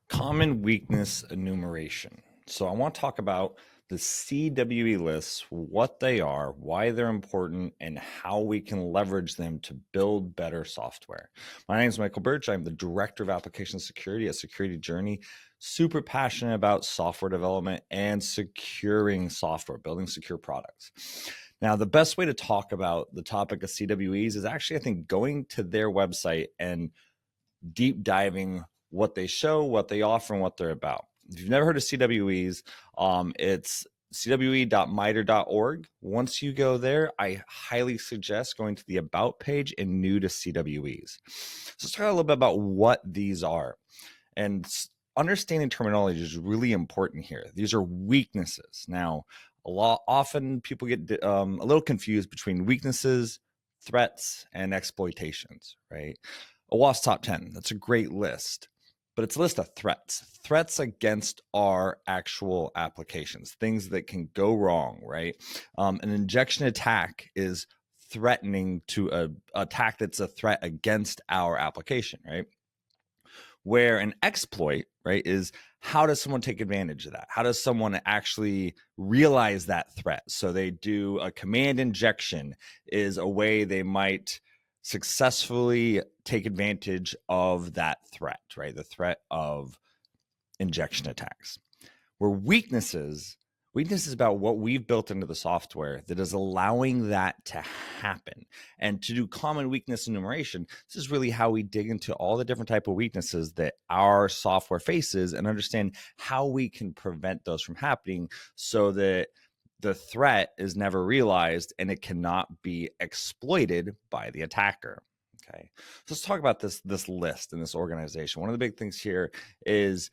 Common Weakness Enumeration. So I want to talk about the CWE lists, what they are, why they're important, and how we can leverage them to build better software. My name is Michael Burch. I'm the Director of Application Security at Security Journey. Super passionate about software development and securing software, building secure products. Now, the best way to talk about the topic of CWEs is actually, I think, going to their website and deep diving what they show, what they offer, and what they're about. If you've never heard of CWEs, it's cwe.mitre.org. Once you go there, I highly suggest going to the About page and New to CWEs. So let's talk a little bit about what these are. And understanding terminology is really important here. These are weaknesses. Now, often people get a little confused between weaknesses, threats, and exploitations, right? OWASP Top 10, that's a great list, but it's a list of threats against our actual applications, things that can go wrong, right? An injection attack is threatening to attack that's a threat against our application, right? Where an exploit, right, is how does someone take advantage of that? How does someone actually realize that threat? So they do a command injection is a way they might successfully take advantage of that threat, right? The threat of injection attacks. Where weaknesses is about what we've built into the software that is allowing that to happen. And to do common weakness enumeration, this is really how we dig into all the different type of weaknesses that our software faces and understand how we can prevent those from happening so that the threat is never realized and it cannot be exploited by the attacker. Okay, so let's talk about this list and this organization. One of the big things here is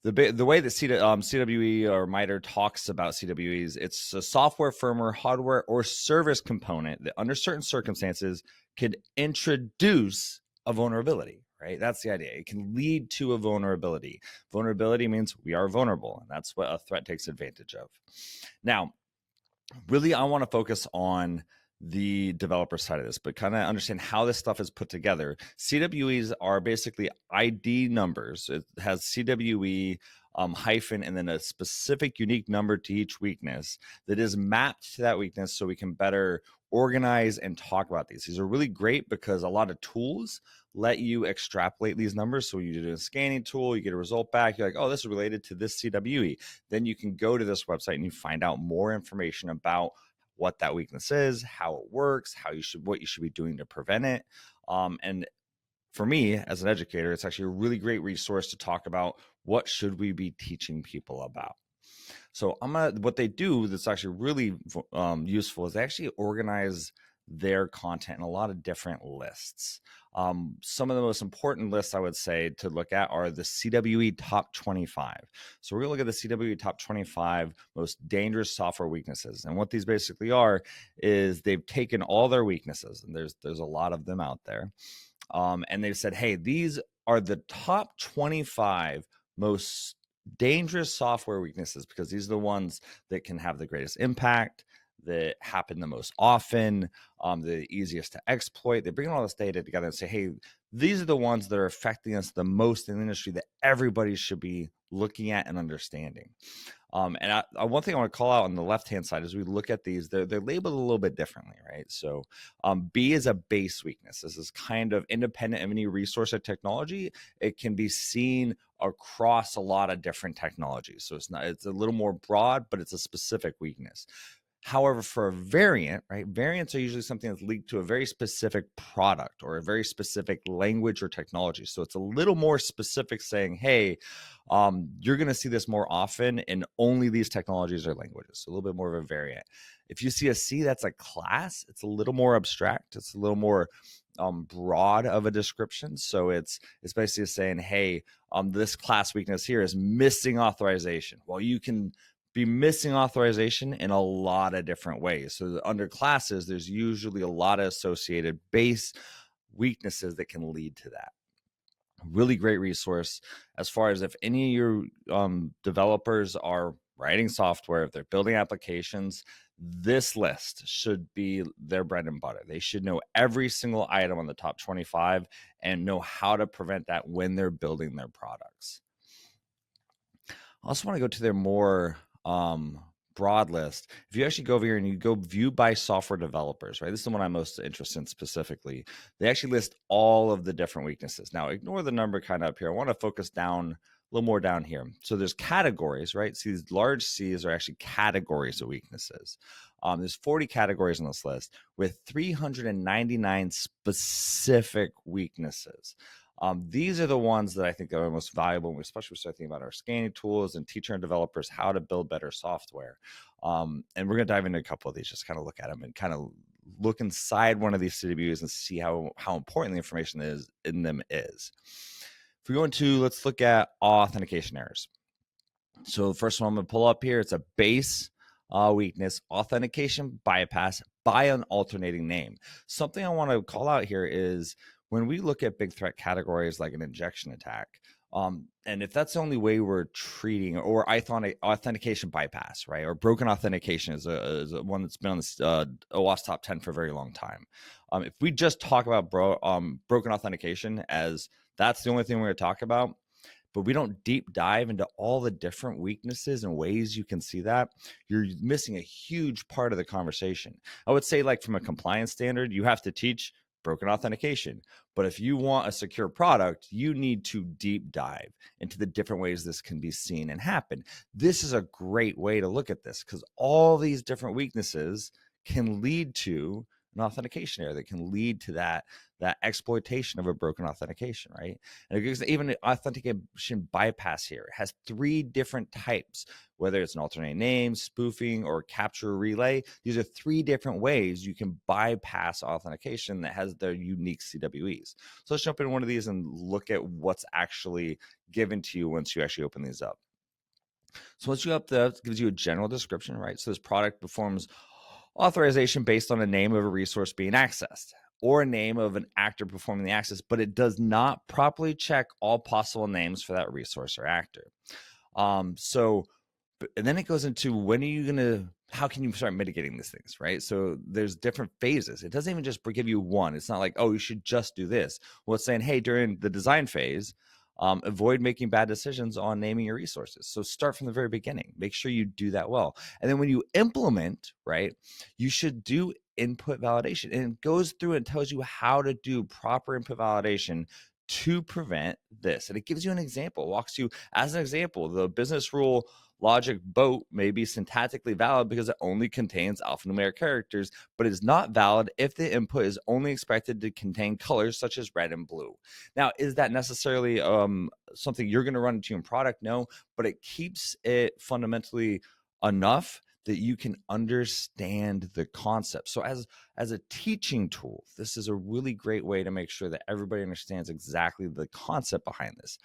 the way that CWE or Mitre talks about CWEs, it's a software, firmware, hardware, or service component that under certain circumstances could introduce a vulnerability, right? That's the idea. It can lead to a vulnerability. Vulnerability means we are vulnerable, and that's what a threat takes advantage of. Now, really, I want to focus on the developer side of this, but kind of understand how this stuff is put together. CWEs are basically ID numbers. It has CWE hyphen and then a specific unique number to each weakness that is mapped to that weakness so we can better organize and talk about these. These are really great because a lot of tools let you extrapolate these numbers. So you do a scanning tool, you get a result back, you're like, oh, this is related to this CWE. Then you can go to this website and you find out more information about what that weakness is, how it works, what you should be doing to prevent it. And for me as an educator, it's actually a really great resource to talk about what should we be teaching people about. So what they do that's actually really useful is they actually organize their content in a lot of different lists. Some of the most important lists I would say to look at are the CWE Top 25. So we're going to look at the CWE Top 25 most dangerous software weaknesses. And what these basically are is they've taken all their weaknesses, and there's a lot of them out there. And they've said, hey, these are the top 25 most dangerous software weaknesses because these are the ones that can have the greatest impact, that happen the most often, the easiest to exploit. They bring all this data together and say, hey, these are the ones that are affecting us the most in the industry that everybody should be looking at and understanding. And one thing I want to call out on the left-hand side as we look at these, they're labeled a little bit differently, right? So B is a base weakness. This is kind of independent of any resource or technology. It can be seen across a lot of different technologies. So it's a little more broad, but it's a specific weakness. However, for a variant, right, variants are usually something that's linked to a very specific product or a very specific language or technology. So it's a little more specific saying, hey, you're going to see this more often in only these technologies or languages. So a little bit more of a variant. If you see a C that's a class, it's a little more abstract. It's a little more broad of a description. So it's basically saying, hey, this class weakness here is missing authorization. Well, you can be missing authorization in a lot of different ways. So under classes, there's usually a lot of associated base weaknesses that can lead to that. Really great resource as far as if any of your developers are writing software, if they're building applications, this list should be their bread and butter. They should know every single item on the top 25 and know how to prevent that when they're building their products. I also want to go to their more broad list. If you actually go over here and you go view by software developers, right? This is the one I'm most interested in specifically. They actually list all of the different weaknesses. Now, ignore the number kind of up here. I want to focus down a little more down here. So there's categories, right? So these large C's are actually categories of weaknesses. There's 40 categories on this list with 399 specific weaknesses. These are the ones that I think are most valuable, especially when we start thinking about our scanning tools and teaching our developers how to build better software. And we're going to dive into a couple of these, just kind of look at them and kind of look inside one of these CWEs and see how important the information is in them is. If we go into, let's look at authentication errors. So the first one I'm going to pull up here, it's a base weakness, authentication bypass by an alternating name. Something I want to call out here is when we look at big threat categories like an injection attack, and if that's the only way we're treating, or authentication bypass, right, or broken authentication is a one that's been on the OWASP top 10 for a very long time. If we just talk about broken authentication as that's the only thing we're going to talk about, but we don't deep dive into all the different weaknesses and ways you can see that, you're missing a huge part of the conversation. I would say, like, from a compliance standard, you have to teach broken authentication. But if you want a secure product, you need to deep dive into the different ways this can be seen and happen. This is a great way to look at this because all these different weaknesses can lead to an authentication error that can lead to that exploitation of a broken authentication, right? And even an authentication bypass here has 3 different types, whether it's an alternate name, spoofing, or capture relay. These are 3 different ways you can bypass authentication that has their unique CWEs. So let's jump into one of these and look at what's actually given to you once you actually open these up. So once you up the, gives you a general description, right? So this product performs authorization based on a name of a resource being accessed or a name of an actor performing the access, but it does not properly check all possible names for that resource or actor. And then it goes into how can you start mitigating these things, right? So there's different phases. It doesn't even just give you one. It's not like, oh, you should just do this. Well, it's saying, hey, during the design phase, avoid making bad decisions on naming your resources. So start from the very beginning. Make sure you do that well. And then when you implement, right, you should do input validation. And it goes through and tells you how to do proper input validation to prevent this. And it gives you an example, walks you as an example. The business rule logic boat may be syntactically valid because it only contains alphanumeric characters, but is not valid if the input is only expected to contain colors such as red and blue. Now, is that necessarily something you're going to run into in product? No, but it keeps it fundamentally enough that you can understand the concept. So as a teaching tool, this is a really great way to make sure that everybody understands exactly the concept behind this.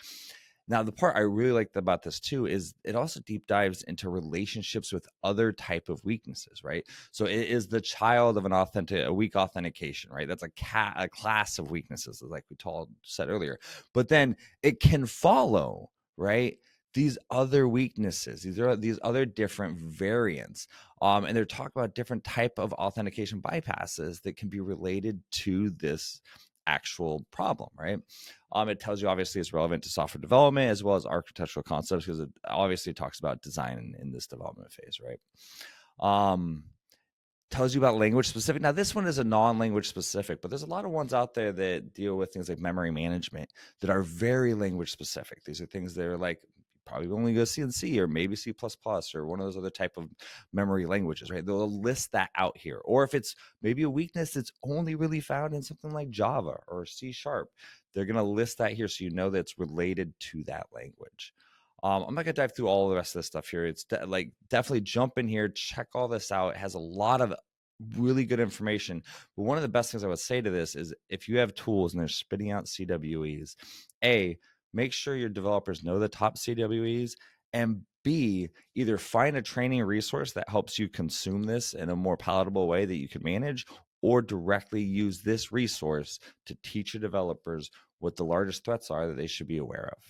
Now, the part I really liked about this too is it also deep dives into relationships with other type of weaknesses, right? So it is the child of a weak authentication, right? That's a class of weaknesses, like we said earlier. But then it can follow, right, these other weaknesses. These other different variants. And they're talking about different type of authentication bypasses that can be related to this actual problem, right? It tells you obviously it's relevant to software development as well as architectural concepts because it obviously talks about design in this development phase, right? Tells you about language specific. Now, this one is a non-language specific, but there's a lot of ones out there that deal with things like memory management that are very language specific. These are things that are like probably only go C and C or maybe C++ or one of those other type of memory languages, right? They'll list that out here. Or if it's maybe a weakness that's only really found in something like Java or C#, they're going to list that here so you know that it's related to that language. I'm not going to dive through all the rest of this stuff here. It's definitely jump in here, check all this out. It has a lot of really good information. But one of the best things I would say to this is if you have tools and they're spitting out CWEs, make sure your developers know the top CWEs, and B, either find a training resource that helps you consume this in a more palatable way that you can manage, or directly use this resource to teach your developers what the largest threats are that they should be aware of.